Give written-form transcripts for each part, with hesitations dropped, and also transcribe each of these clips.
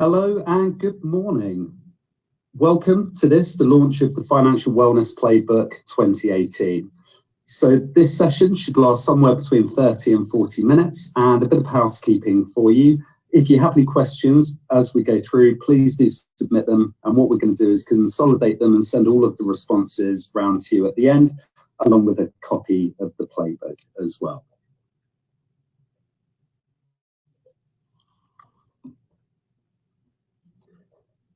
Hello and good morning. Welcome to the launch of the Financial Wellness Playbook 2018. So this session should last somewhere between 30 and 40 minutes, and a bit of housekeeping for you. If you have any questions as we go through, please do submit them. And what we're going to do is consolidate them and send all of the responses round to you at the end, along with a copy of the playbook as well.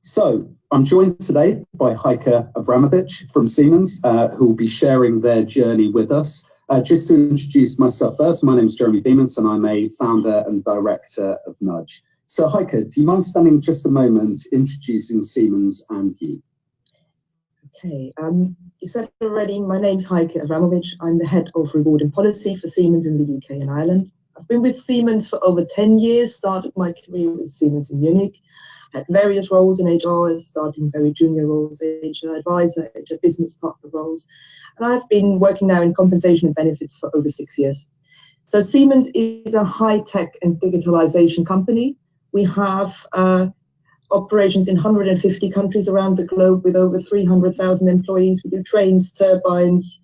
So I'm joined today by Heike Avramovic from Siemens, who will be sharing their journey with us. Just to introduce myself first, my name is Jeremy Beemans and I'm a founder and director of Nudge. So Heike, do you mind spending just a moment introducing Siemens and you? Okay, you said already, my name's Heike Avramovic. I'm the head of reward and policy for Siemens in the UK and Ireland. I've been with Siemens for over 10 years, started my career with Siemens in Munich. Had various roles in HR, starting very junior roles, HR advisor, HR business partner roles. And I've been working now in compensation and benefits for over 6 years. So Siemens is a high-tech and digitalization company. We have operations in 150 countries around the globe with over 300,000 employees. We do trains, turbines,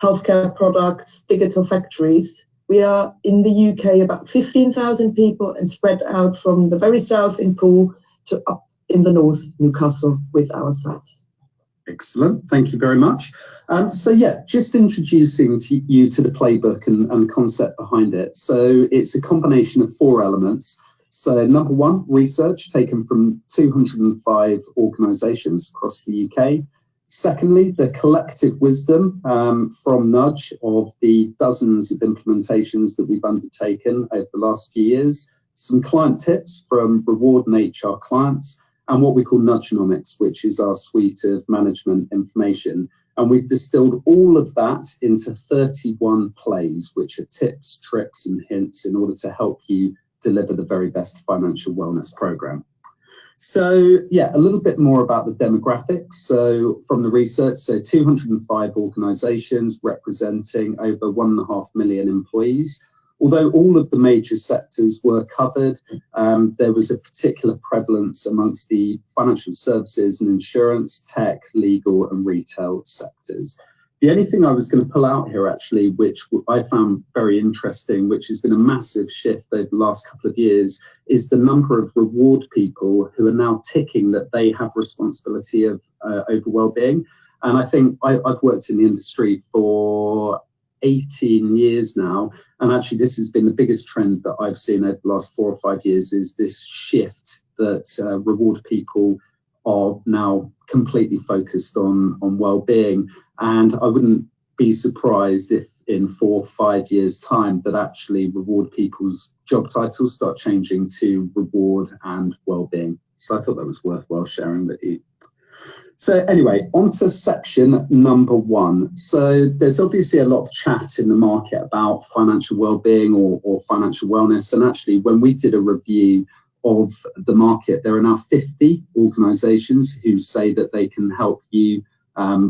healthcare products, digital factories. We are in the UK about 15,000 people and spread out from the very south in Poole to up in the north, Newcastle, with our sites. Excellent, thank you very much. So yeah, just introducing you to the playbook and concept behind it. So it's a combination of 4 elements. So number 1, research taken from 205 organisations across the UK. Secondly, the collective wisdom from Nudge of the dozens of implementations that we've undertaken over the last few years, some client tips from reward and HR clients, and what we call Nudgenomics, which is our suite of management information. And we've distilled all of that into 31 plays, which are tips, tricks, and hints in order to help you deliver the very best financial wellness program. So yeah, a little bit more about the demographics. So from the research, so 205 organisations representing over 1.5 million employees. Although all of the major sectors were covered, there was a particular prevalence amongst the financial services and insurance, tech, legal and retail sectors. The only thing I was going to pull out here actually, which I found very interesting, which has been a massive shift over the last couple of years, is the number of reward people who are now ticking that they have responsibility of over wellbeing. And I think I've worked in the industry for 18 years now, and actually this has been the biggest trend that I've seen over the last 4 or 5 years, is this shift that reward people are now completely focused on well-being. And I wouldn't be surprised if in 4 or 5 years time that actually reward people's job titles start changing to reward and well-being. So I thought that was worthwhile sharing with you. So anyway, on to section number 1. So there's obviously a lot of chat in the market about financial well-being or financial wellness. And actually when we did a review of the market, there are now 50 organisations who say that they can help you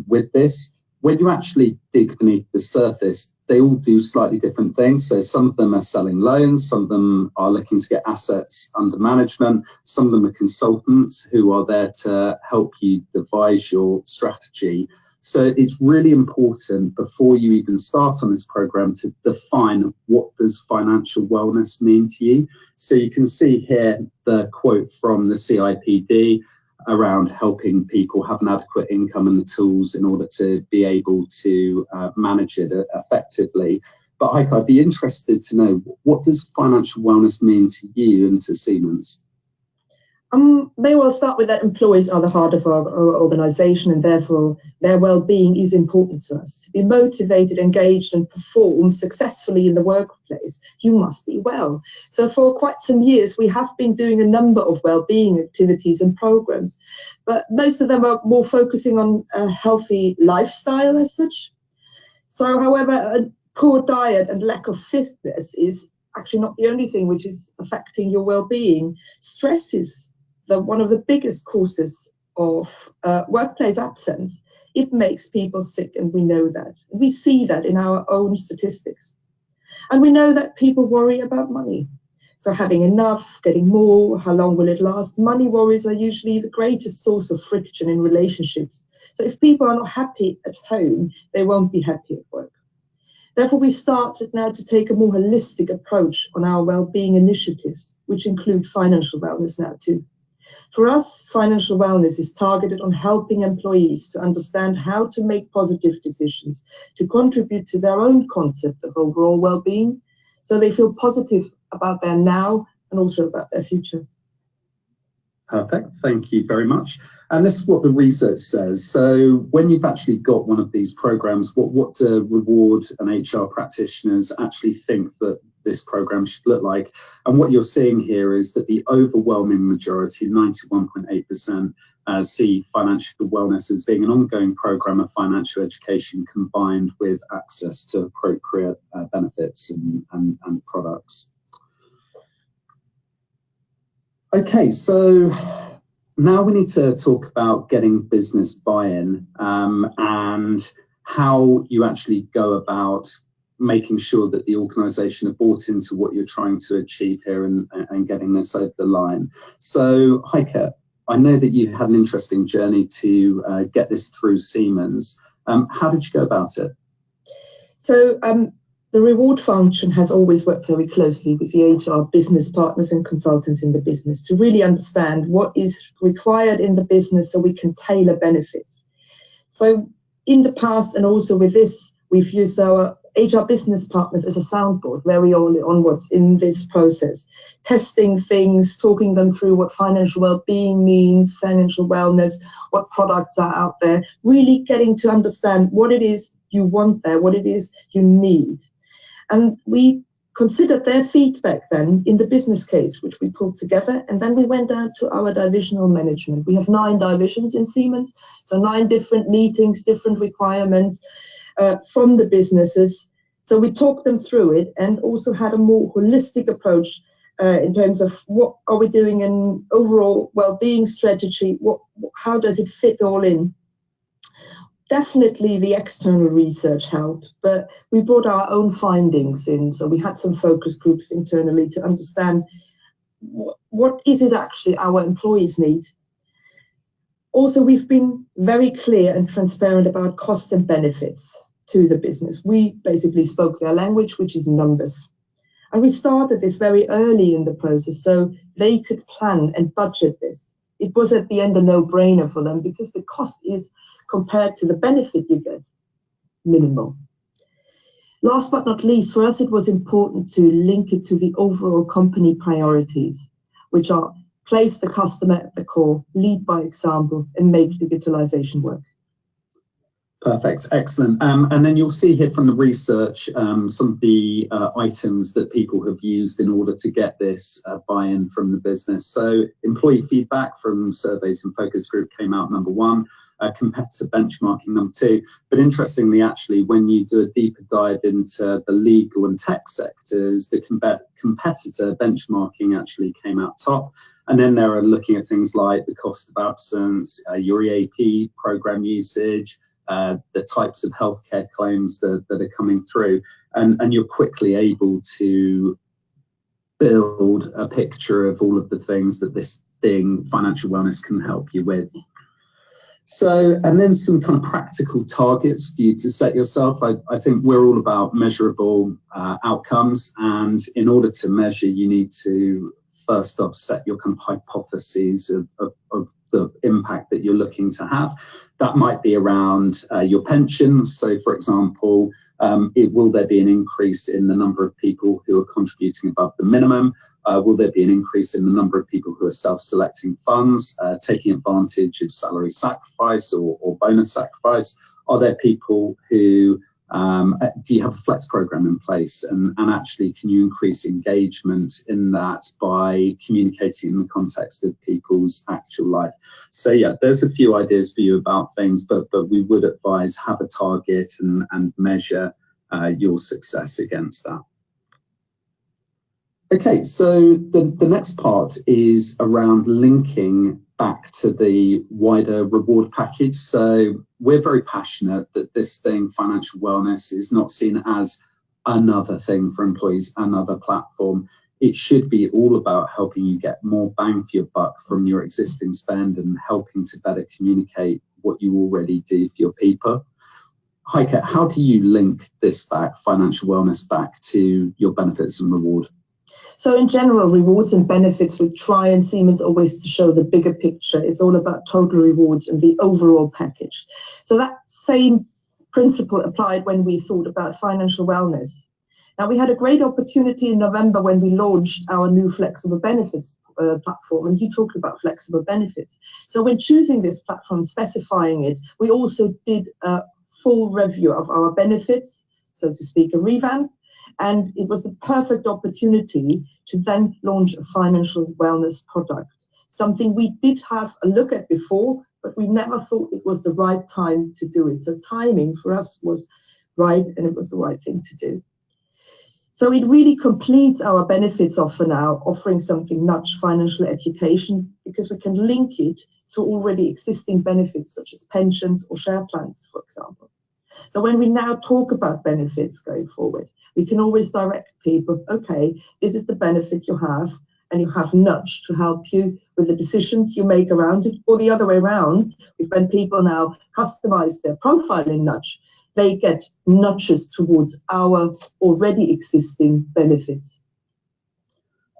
with this. When you actually dig beneath the surface, they all do slightly different things. So some of them are selling loans, some of them are looking to get assets under management, some of them are consultants who are there to help you devise your strategy. So it's really important before you even start on this program to define what does financial wellness mean to you. So you can see here the quote from the CIPD around helping people have an adequate income and the tools in order to be able to manage it effectively. But Heike, I'd be interested to know, what does financial wellness mean to you and to Siemens? May well start with that employees are the heart of our organisation, and therefore their well-being is important to us. To be motivated, engaged and perform successfully in the workplace, you must be well. So for quite some years we have been doing a number of well-being activities and programs, but most of them are more focusing on a healthy lifestyle as such. So however, a poor diet and lack of fitness is actually not the only thing which is affecting your well-being. Stress is one of the biggest causes of workplace absence. It makes people sick, and we know that. We see that in our own statistics. And we know that people worry about money. So having enough, getting more, how long will it last? Money worries are usually the greatest source of friction in relationships. So if people are not happy at home, they won't be happy at work. Therefore, we started now to take a more holistic approach on our well-being initiatives, which include financial wellness now too. For us, financial wellness is targeted on helping employees to understand how to make positive decisions, to contribute to their own concept of overall well-being, so they feel positive about their now and also about their future. Perfect, thank you very much. And this is what the research says. So when you've actually got one of these programs, what do Reward and HR practitioners actually think that this program should look like? And what you're seeing here is that the overwhelming majority, 91.8%, see financial wellness as being an ongoing program of financial education combined with access to appropriate benefits and products. Okay, so now we need to talk about getting business buy-in and how you actually go about making sure that the organisation are bought into what you're trying to achieve here and getting this over the line. So, Heike, I know that you had an interesting journey to get this through Siemens. How did you go about it? So, the reward function has always worked very closely with the HR business partners and consultants in the business to really understand what is required in the business so we can tailor benefits. So in the past and also with this, we've used our HR business partners as a soundboard very early onwards in this process, testing things, talking them through what financial well-being means, financial wellness, what products are out there, really getting to understand what it is you want there, what it is you need. And we considered their feedback then in the business case, which we pulled together, and then we went out to our divisional management. We have 9 divisions in Siemens, so 9 different meetings, different requirements from the businesses. So we talked them through it and also had a more holistic approach in terms of what are we doing in overall well-being strategy, how does it fit all in. Definitely the external research helped, but we brought our own findings in. So we had some focus groups internally to understand what is it actually our employees need. Also, we've been very clear and transparent about cost and benefits to the business. We basically spoke their language, which is numbers. And we started this very early in the process so they could plan and budget this. It was at the end a no-brainer for them because the cost is, compared to the benefit you get, minimal. Last but not least, for us it was important to link it to the overall company priorities, which are place the customer at the core, lead by example, and make digitalization work. Perfect, excellent. And then you'll see here from the research some of the items that people have used in order to get this buy-in from the business. So employee feedback from surveys and focus group came out number 1, competitor benchmarking number 2. But interestingly, actually, when you do a deeper dive into the legal and tech sectors, the competitor benchmarking actually came out top. And then they are looking at things like the cost of absence, your EAP program usage, the types of healthcare claims that are coming through, and you're quickly able to build a picture of all of the things that this thing, financial wellness, can help you with. So, and then some kind of practical targets for you to set yourself. I think we're all about measurable outcomes, and in order to measure, you need to first off set your kind of hypotheses of the impact that you're looking to have. That might be around your pension. So, for example, will there be an increase in the number of people who are contributing above the minimum? Will there be an increase in the number of people who are self-selecting funds, taking advantage of salary sacrifice or bonus sacrifice? Are there people who, do you have a flex program in place? And actually, can you increase engagement in that by communicating in the context of people's actual life? So yeah, there's a few ideas for you about things, but we would advise have a target and measure your success against that. Okay, so the next part is around linking back to the wider reward package. So we're very passionate that this thing, financial wellness, is not seen as another thing for employees, another platform. it should be all about helping you get more bang for your buck from your existing spend and helping to better communicate what you already do for your people. Heike, how do you link this back, financial wellness, back to your benefits and reward? So in general, rewards and benefits, we try in Siemens always to show the bigger picture. It's all about total rewards and the overall package. So that same principle applied when we thought about financial wellness. Now, we had a great opportunity in November when we launched our new flexible benefits platform, and you talked about flexible benefits. So when choosing this platform, specifying it, we also did a full review of our benefits, so to speak, a revamp, and it was the perfect opportunity to then launch a financial wellness product, something we did have a look at before, but we never thought it was the right time to do it. So timing for us was right, and it was the right thing to do. So it really completes our benefits offer now, offering something nudge financial education, because we can link it to already existing benefits such as pensions or share plans, for example. So when we now talk about benefits going forward, we can always direct people, okay, this is the benefit you have, and you have nudge to help you with the decisions you make around it, or the other way around. When people now customize their profile in nudge, they get nudges towards our already existing benefits.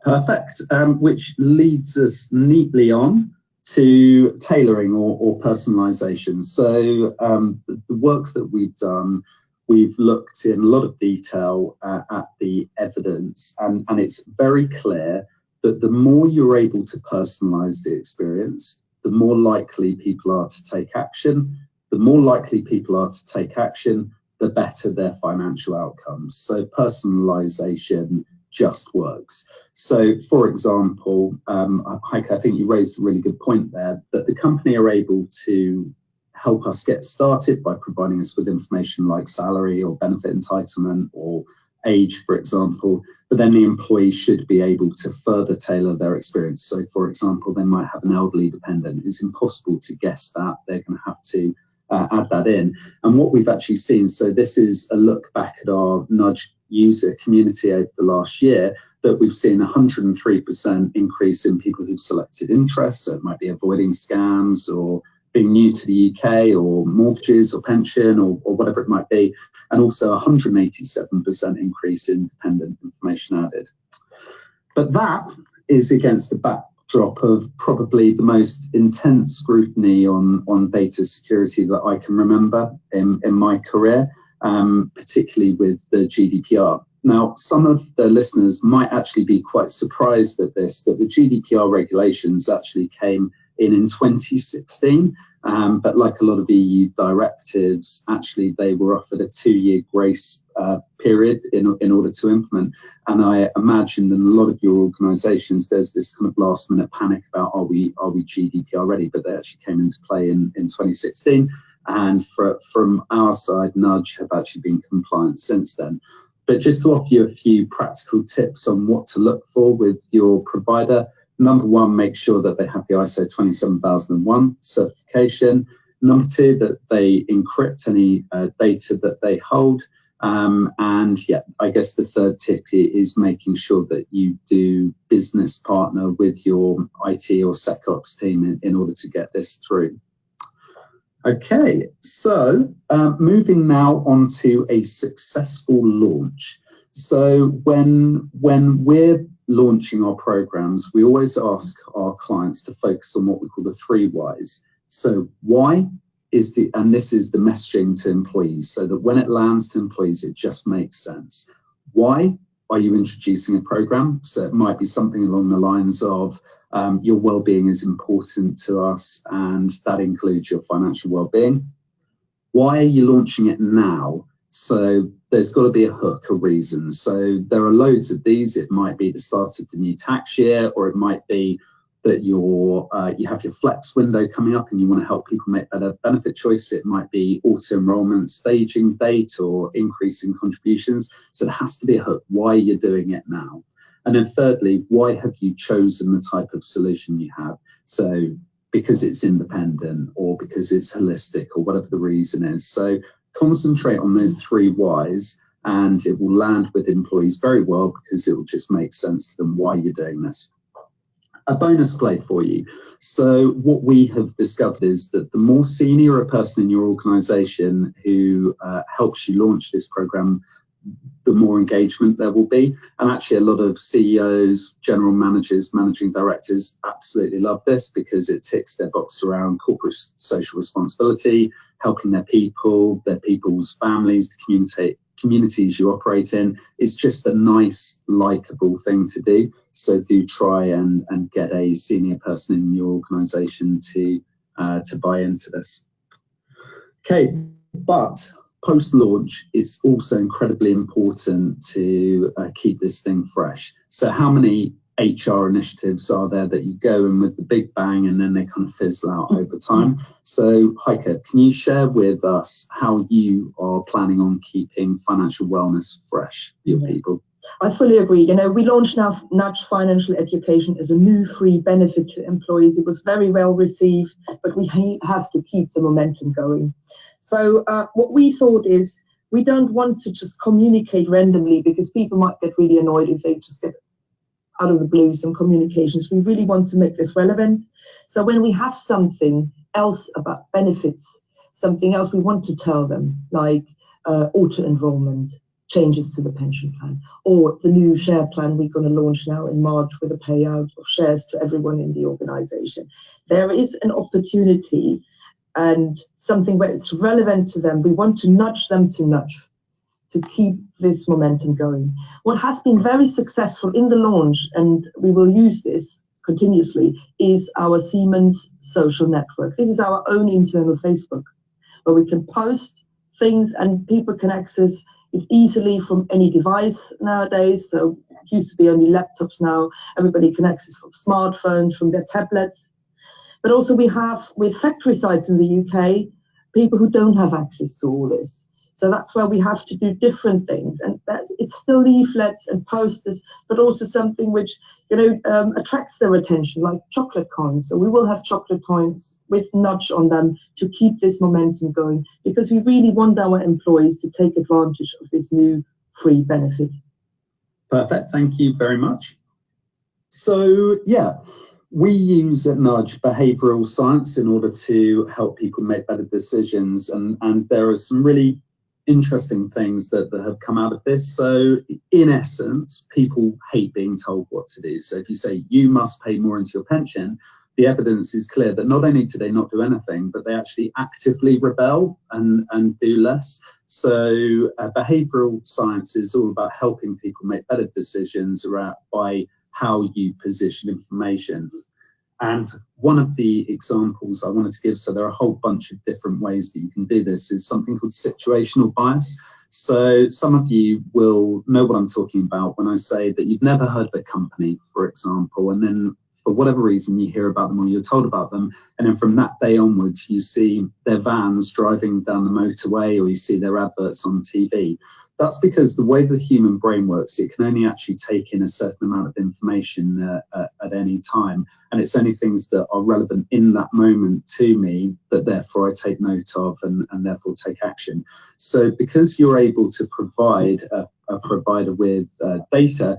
Perfect, which leads us neatly on to tailoring or personalization. So the work that we've done, we've looked in a lot of detail at the evidence, and it's very clear that the more you're able to personalize the experience, the more likely people are to take action. The more likely people are to take action, the better their financial outcomes. So personalization just works. So for example, Heike, I think you raised a really good point there, that the company are able to help us get started by providing us with information like salary or benefit entitlement or age, for example, but then the employee should be able to further tailor their experience. So for example, they might have an elderly dependent. It's impossible to guess that. They're going to have to add that in. And what we've actually seen, so this is a look back at our nudge user community over the last year, that we've seen 103% increase in people who've selected interests. So it might be avoiding scams or being new to the UK or mortgages or pension or whatever it might be. And also 187% increase in dependent information added. But that is against the backdrop of probably the most intense scrutiny on data security that I can remember in my career, particularly with the GDPR. Now, some of the listeners might actually be quite surprised at this, that the GDPR regulations actually came in 2016, but like a lot of EU directives, actually they were offered a 2-year grace period in order to implement. And I imagine in a lot of your organisations, there's this kind of last minute panic about are we GDPR ready? But they actually came into play in 2016, and from our side, Nudge have actually been compliant since then. But just to offer you a few practical tips on what to look for with your provider. Number one, make sure that they have the ISO 27001 certification. Number two, that they encrypt any data that they hold. And yeah, I guess the third tip is making sure that you do business partner with your IT or SecOps team in order to get this through. Okay, so moving now on to a successful launch. So when we're launching our programs, we always ask our clients to focus on what we call the 3 whys. So why is and this is the messaging to employees, so that when it lands to employees, it just makes sense. Why are you introducing a program? So it might be something along the lines of your well-being is important to us, and that includes your financial well-being. Why are you launching it now? So there's got to be a hook, a reason. So there are loads of these. It might be the start of the new tax year, or it might be that you have your flex window coming up and you want to help people make better benefit choices. It might be auto-enrollment staging date or increasing contributions. So there has to be a hook, why you're doing it now. And then thirdly, why have you chosen the type of solution you have? So because it's independent, or because it's holistic, or whatever the reason is. So concentrate on those 3 whys and it will land with employees very well because it will just make sense to them why you're doing this. A bonus play for you. So what we have discovered is that the more senior a person in your organization who helps you launch this program, the more engagement there will be. And actually a lot of CEOs, general managers, managing directors absolutely love this because it ticks their box around corporate social responsibility, helping their people's families, the communities you operate in. It's just a nice, likable thing to do. So do try and get a senior person in your organization to buy into this. Okay, but post-launch, it's also incredibly important to keep this thing fresh. So how many HR initiatives are there that you go in with the big bang and then they kind of fizzle out over time? So Heike, can you share with us how you are planning on keeping financial wellness fresh for your people? I fully agree. You know, we launched now Nudge Financial Education as a new free benefit to employees. It was very well received, but we have to keep the momentum going. So what we thought is we don't want to just communicate randomly because people might get really annoyed if they just get out of the blue some communications. We really want to make this relevant. So when we have something else about benefits, something else we want to tell them, like auto-enrollment, changes to the pension plan, or the new share plan we're going to launch now in March with a payout of shares to everyone in the organization. There is an opportunity and something where it's relevant to them. We want to nudge them to keep this momentum going. What has been very successful in the launch, and we will use this continuously, is our Siemens social network. This is our own internal Facebook, where we can post things and people can access it easily from any device nowadays. So it used to be only laptops, now everybody can access from smartphones, from their tablets. But also we have, with factory sites in the UK, people who don't have access to all this. So that's where we have to do different things. And it's still leaflets and posters, but also something which, you know, attracts their attention, like chocolate coins. So we will have chocolate coins with nudge on them to keep this momentum going, because we really want our employees to take advantage of this new free benefit. Perfect. Thank you very much. So, yeah. We use at Nudge behavioral science in order to help people make better decisions, and there are some really interesting things that have come out of this. So in essence, people hate being told what to do. So if you say you must pay more into your pension, the evidence is clear that not only do they not do anything, but they actually actively rebel and do less. So behavioral science is all about helping people make better decisions by how you position information. And one of the examples I wanted to give, so there are a whole bunch of different ways that you can do this, is something called situational bias. So some of you will know what I'm talking about when I say that you've never heard of a company, for example, and then for whatever reason you hear about them or you're told about them, and then from that day onwards you see their vans driving down the motorway or you see their adverts on TV. That's because the way the human brain works, it can only actually take in a certain amount of information at any time. And it's only things that are relevant in that moment to me that therefore I take note of and therefore take action. So because you're able to provide a provider with data,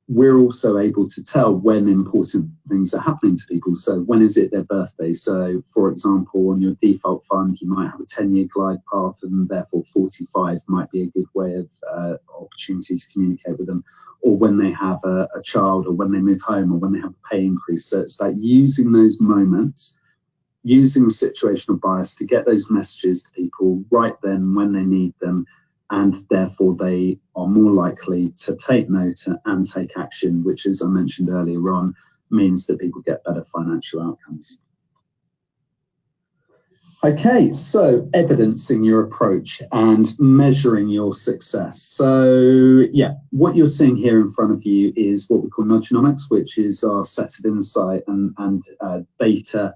we're also able to tell when important things are happening to people. So when is it their birthday? So for example, on your default fund, you might have a 10-year glide path, and therefore 45 might be a good way of opportunity to communicate with them, or when they have a child, or when they move home, or when they have a pay increase. So it's about using those moments, using situational bias to get those messages to people right then when they need them, and therefore they are more likely to take note and take action, which, as I mentioned earlier on, means that people get better financial outcomes. Okay, so evidencing your approach and measuring your success. So yeah, what you're seeing here in front of you is what we call nudgenomics, which is our set of insight and data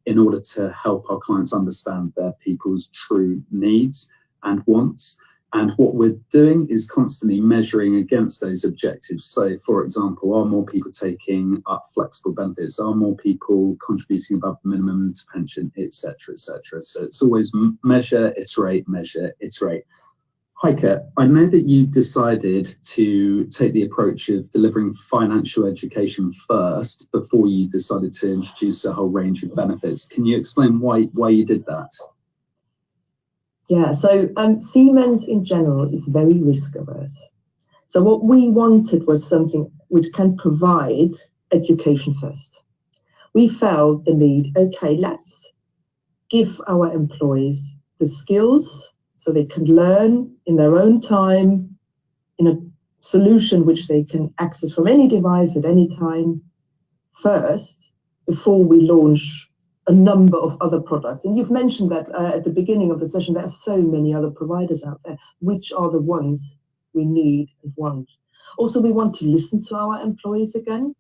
in order to help our clients understand their people's true needs and wants. And what we're doing is constantly measuring against those objectives. So for example, are more people taking up flexible benefits? Are more people contributing above the minimum to pension, etc., etc.? So it's always measure, iterate, measure, iterate. Heike, I know that you decided to take the approach of delivering financial education first before you decided to introduce a whole range of benefits. Can you explain why you did that? Yeah, so Siemens in general is very risk averse. So what we wanted was something which can provide education first. We felt the need, okay, let's give our employees the skills so they can learn in their own time in a solution which they can access from any device at any time first, before we launch a number of other products. And you've mentioned that at the beginning of the session, there are so many other providers out there. Which are the ones we need and want? Also, we want to listen to our employees again,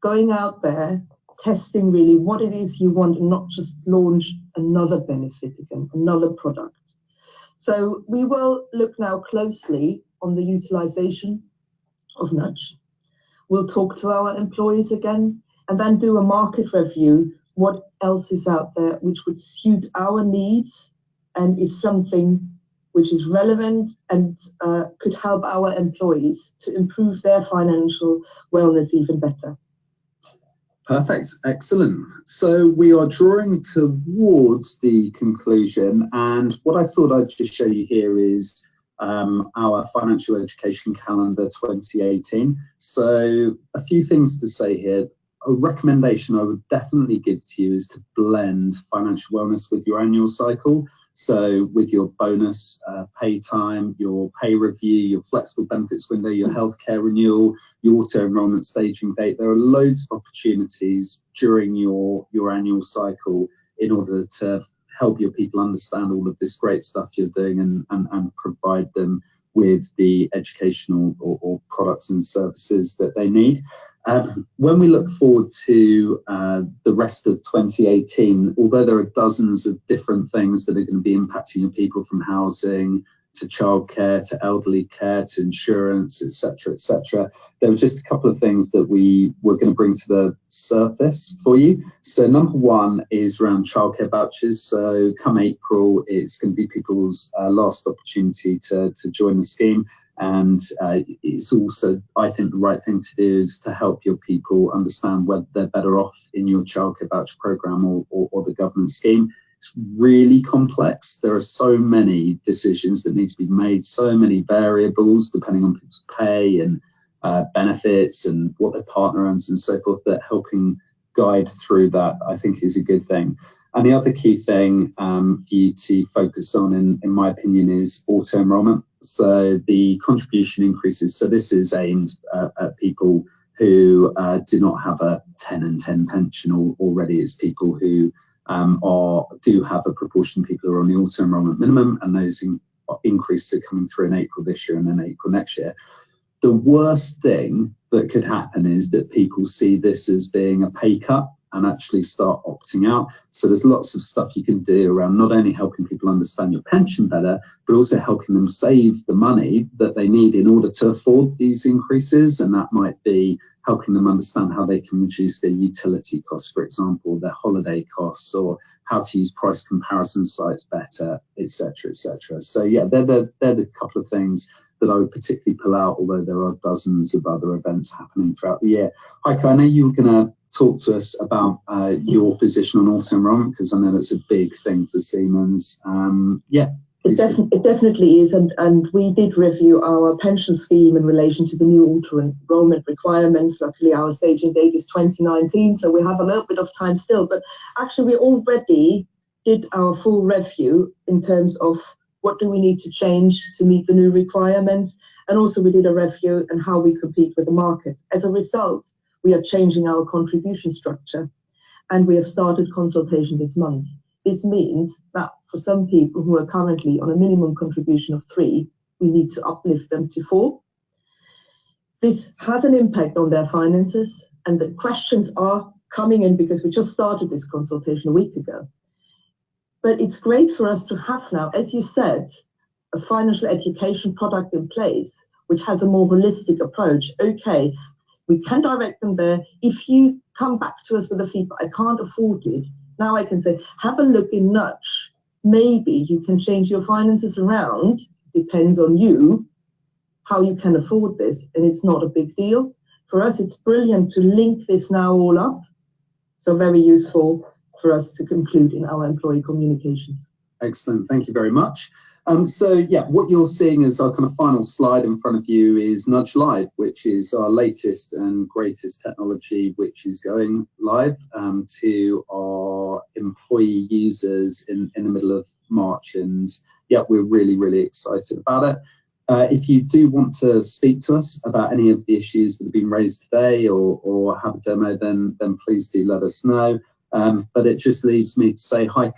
going out there, testing really what it is you want, and not just launch another benefit again, another product. So we will look now closely on the utilization of Nudge. We'll talk to our employees again, and then do a market review. What else is out there which would suit our needs and is something which is relevant and could help our employees to improve their financial wellness even better. Perfect, excellent. So we are drawing towards the conclusion, and what I thought I'd just show you here is our financial education calendar 2018. So a few things to say here. A recommendation I would definitely give to you is to blend financial wellness with your annual cycle. So with your bonus pay time, your pay review, your flexible benefits window, your healthcare renewal, your auto enrollment staging date, there are loads of opportunities during your annual cycle in order to help your people understand all of this great stuff you're doing and provide them with the educational or products and services that they need. When we look forward to the rest of 2018, although there are dozens of different things that are going to be impacting your people, from housing to childcare to elderly care to insurance, etc., there were just a couple of things that we were going to bring to the surface for you. So number one is around childcare vouchers. So come April, it's going to be people's last opportunity to join the scheme. And it's also, I think, the right thing to do is to help your people understand whether they're better off in your childcare voucher program or the government scheme. It's really complex. There are so many decisions that need to be made, so many variables depending on people's pay and benefits and what their partner earns and so forth, that helping guide through that, I think, is a good thing. And the other key thing for you to focus on, in my opinion, is auto enrollment. So the contribution increases. So this is aimed at people who do not have a 10 and 10 pension already. It's people who do have a proportion of people who are on the auto enrollment minimum, and those increases are coming through in April this year and then April next year. The worst thing that could happen is that people see this as being a pay cut and actually start opting out. So there's lots of stuff you can do around not only helping people understand your pension better, but also helping them save the money that they need in order to afford these increases. And that might be helping them understand how they can reduce their utility costs, for example, their holiday costs, or how to use price comparison sites better, etc., etc. So yeah, they're the couple of things that I would particularly pull out, although there are dozens of other events happening throughout the year. Heike, I know you were going to talk to us about your position on auto enrollment, because I know that's a big thing for Siemens. Yeah. It definitely is, and we did review our pension scheme in relation to the new auto enrollment requirements. Luckily, our staging date is 2019, so we have a little bit of time still. But actually, we already did our full review in terms of what do we need to change to meet the new requirements, and also we did a review on how we compete with the market. As a result, we are changing our contribution structure, and we have started consultation this month. This means that for some people who are currently on a minimum contribution of 3, we need to uplift them to 4. This has an impact on their finances, and the questions are coming in because we just started this consultation a week ago. But it's great for us to have now, as you said, a financial education product in place, which has a more holistic approach. Okay, we can direct them there. If you come back to us with the feedback, I can't afford it, now I can say, have a look in Nudge. Maybe you can change your finances around depends on you, how you can afford this, and it's not a big deal. For us, it's brilliant to link this now all up. So very useful for us to conclude in our employee communications. Excellent, thank you very much. So yeah, what you're seeing as our kind of final slide in front of you is Nudge Live, which is our latest and greatest technology, which is going live to our employee users in the middle of March. And yeah, we're really, really excited about it. If you do want to speak to us about any of the issues that have been raised today or have a demo, then please do let us know. But it just leaves me to say, Heike,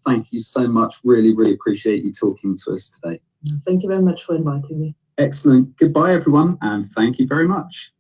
thank you so much. Really, really appreciate you talking to us today. Thank you very much for inviting me. Excellent. Goodbye, everyone, and thank you very much.